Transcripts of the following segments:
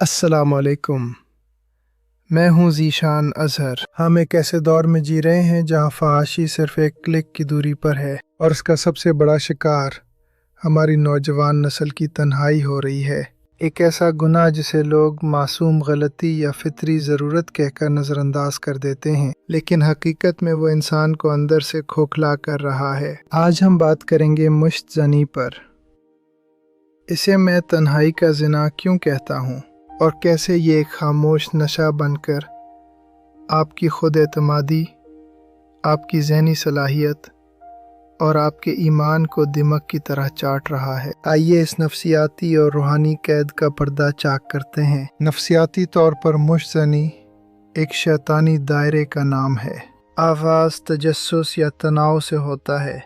अस्सलाम वालेकुम। मैं हूँ ज़ीशान अज़हर। हम एक ऐसे दौर में जी रहे हैं जहाँ फहाशी सिर्फ एक क्लिक की दूरी पर है और उसका सबसे बड़ा शिकार हमारी नौजवान नस्ल की तन्हाई हो रही है। एक ऐसा गुनाह जिसे लोग मासूम गलती या फितरी ज़रूरत कहकर नज़रअंदाज कर देते हैं, लेकिन हकीकत में वो इंसान को अंदर से खोखला कर रहा है। आज हम बात करेंगे मुश्त ज़नी पर। इसे मैं तन्हाई का ज़िना क्यों कहता हूँ और कैसे ये एक खामोश नशा बनकर आपकी खुद एतमादी, आपकी ज़हनी सलाहियत और आपके ईमान को दिमक की तरह चाट रहा है। आइए इस नफसियाती और रूहानी कैद का पर्दा चाक करते हैं। नफसियाती तौर पर मुश्तनी एक शैतानी दायरे का नाम है। आगाज़ तजस्सुस या तनाव से होता है।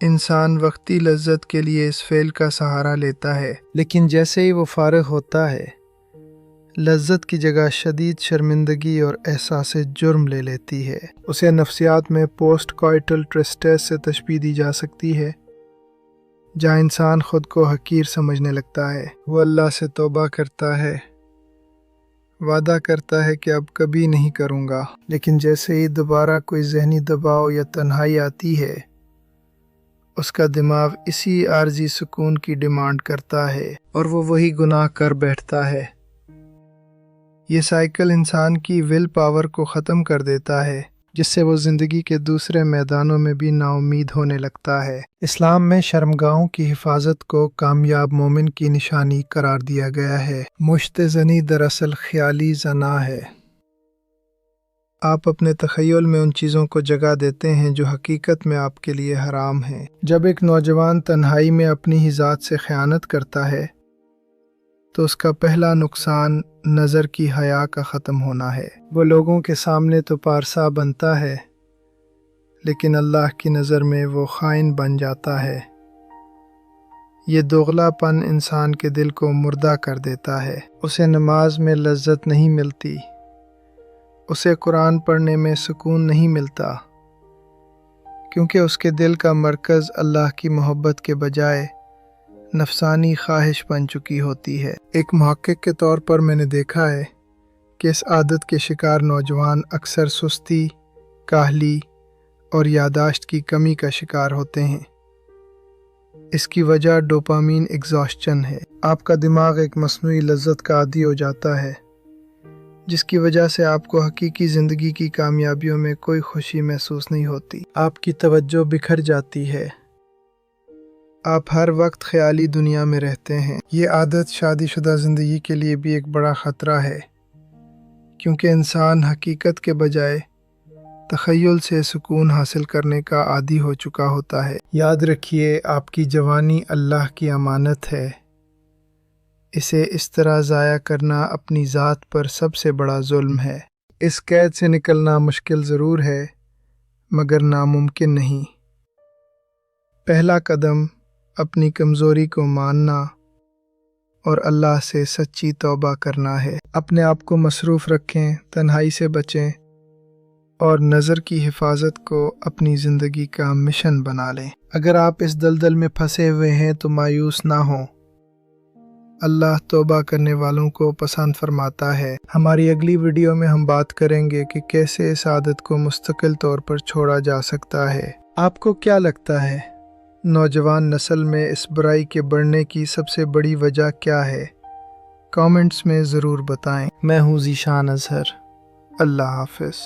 इंसान वक्ती लज्जत के लिए इस फेल का सहारा लेता है, लेकिन जैसे ही वो फारिग होता है, लज्जत की जगह शदीद शर्मिंदगी और एहसास जुर्म ले लेती है। उसे नफ्सियात में पोस्ट कॉइटल ट्रिस्टेस से तशबीह दी जा सकती है, जहाँ इंसान खुद को हकीर समझने लगता है। वो अल्लाह से तौबा करता है, वादा करता है कि अब कभी नहीं करूँगा, लेकिन जैसे ही दोबारा कोई जहनी दबाव या तन्हाई आती है, उसका दिमाग इसी आर्जी सुकून की डिमांड करता है और वो वही गुनाह कर बैठता है। ये साइकिल इंसान की विल पावर को ख़त्म कर देता है, जिससे वो ज़िंदगी के दूसरे मैदानों में भी नाउम्मीद होने लगता है। इस्लाम में शर्मगाहों की हिफाजत को कामयाब मोमिन की निशानी करार दिया गया है। मुश्त ज़नी दरअसल ख्याली ज़ना है। आप अपने तख़य्युल में उन चीज़ों को जगह देते हैं जो हकीकत में आपके लिए हराम हैं। जब एक नौजवान तन्हाई में अपनी ही ज़ात से ख़यानत करता है, तो उसका पहला नुकसान नज़र की हया का ख़त्म होना है। वो लोगों के सामने तो पारसा बनता है, लेकिन अल्लाह की नज़र में वो ख़ाइन बन जाता है। ये दोगलापन इंसान के दिल को मुर्दा कर देता है। उसे नमाज में लज्जत नहीं मिलती, उसे कुरान पढ़ने में सुकून नहीं मिलता, क्योंकि उसके दिल का मरकज़ अल्लाह की मोहब्बत के बजाय नफसानी ख्वाहिश बन चुकी होती है। एक मुहक्किक के तौर पर मैंने देखा है कि इस आदत के शिकार नौजवान अक्सर सुस्ती, काहली और यादाश्त की कमी का शिकार होते हैं। इसकी वजह डोपामीन एग्जॉस्शन है। आपका दिमाग एक मस्नूई लज्जत का आदी हो जाता है, जिसकी वजह से आपको हकीकी ज़िंदगी की कामयाबियों में कोई खुशी महसूस नहीं होती। आपकी तवज्जो बिखर जाती है, आप हर वक्त ख्याली दुनिया में रहते हैं। ये आदत शादीशुदा ज़िंदगी के लिए भी एक बड़ा ख़तरा है, क्योंकि इंसान हकीकत के बजाय तख़य्युल से सुकून हासिल करने का आदी हो चुका होता है। याद रखिए, आपकी जवानी अल्लाह की अमानत है। इसे इस तरह ज़ाया करना अपनी ज़ात पर सबसे बड़ा जुल्म है। इस कैद से निकलना मुश्किल ज़रूर है, मगर नामुमकिन नहीं। पहला कदम अपनी कमज़ोरी को मानना और अल्लाह से सच्ची तौबा करना है। अपने आप को मसरूफ़ रखें, तन्हाई से बचें और नज़र की हिफाजत को अपनी ज़िंदगी का मिशन बना लें। अगर आप इस दलदल में फंसे हुए हैं तो मायूस ना हों। अल्लाह तौबा करने वालों को पसंद फरमाता है। हमारी अगली वीडियो में हम बात करेंगे कि कैसे इस आदत को मुस्तकिल तौर पर छोड़ा जा सकता है। आपको क्या लगता है, नौजवान नस्ल में इस बुराई के बढ़ने की सबसे बड़ी वजह क्या है? कमेंट्स में ज़रूर बताएं। मैं हूँ ज़ीशान अज़हर। अल्लाह हाफ़िज़।